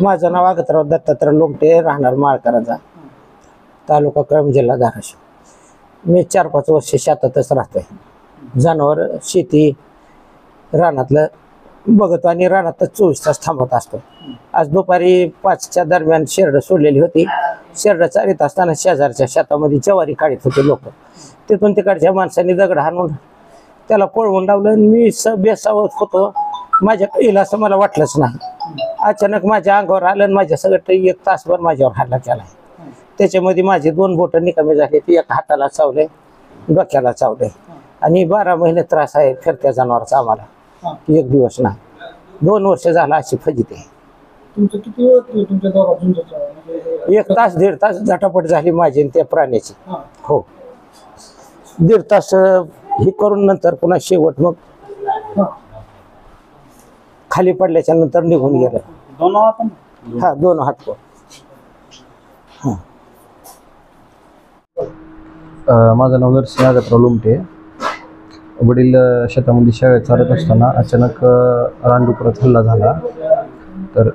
माझं नाव आगतराव दत्तात्रय लोमटे, राहणार माळकरांचा, तालुका कळंब, जिल्हा धाराशिव। मी 4-5 वर्ष शेतातच राहतोय। जनावर, शेती, रानातलं बघतो आणि रानातच 24 तास थांबत असतो। आज दुपारी 5च्या दरम्यान शेरड सोडलेली होती। शेरड चारीत असताना शेजारच्या शेतामध्ये ज्वारी काढत होते लोक। तिथून तिकडच्या माणसांनी दगड हाणून त्याला पळवून लावलं। मी बेसावत होतो, माझ्या येईल असं मला वाटलंच नाही। अचानक माझ्या अंगावर आलं आणि माझ्या सगळं 1 तासभर माझ्यावर हल्ला केला। त्याच्यामध्ये माझे 2 बोट निकामी झाले, ती एक हाताला चावले, डोक्याला चावले आणि 12 महिने त्रास आहे फिरत्या जनावरचा आम्हाला। 1 दिवस नाही, 2 वर्ष झाला अशी फजिती आहे। तुमचं किती वेळ तुमच्या दोघांचं 1 तास 1.5 तास झटापट झाली माझी आणि त्या प्राण्याची। हो, 1.5 तास हे करून नंतर पुन्हा शेवट मग खाली पडल्याच्या नंतर निघून गेलं। 2 हात? हा, 2 हात। माझं नाव नरसिंह आगतराव लोमटे। वडील शेतामध्ये शेळ्या चारत असताना अचानक रानडुकरात हल्ला झाला। तर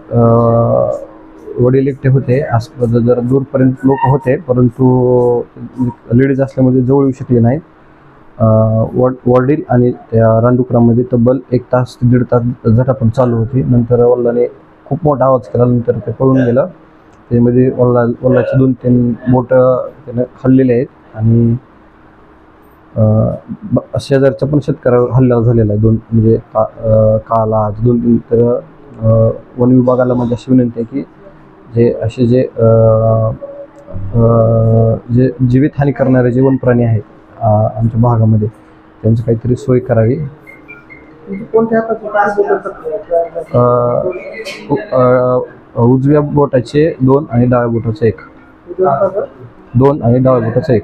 वडील एकटे होते, आसपास जरा दूरपर्यंत लोक होते, परंतु लेडीज असल्यामुळे जवळ येऊ शकले नाहीत। वडील आणि त्या रानडुकरामध्ये तब्बल 1 तास ते 1.5 तास झटापट चालू होती। नंतर वडिलांनी खूप मोठा आवाज केला, नंतर ते पळून गेलं। त्यामध्ये वडिलाचे 2-3 बोट त्याने खाल्लेले आहेत आणि शेजारचा पण शेतकऱ्यावर हल्ला झालेला आहे। 2 म्हणजे काला 2-3। तर वन विभागाला माझी अशी विनंती आहे की जे जीवितहानी करणारे जे वन प्राणी आहेत आमच्या भागामध्ये, त्यांची काहीतरी सोय करावी। कोणत्या हाताचे? उजव्या बोटाचे 2 आणि डाव्या बोटाचे 1। 2 आणि डाव्या बोटाचे 1।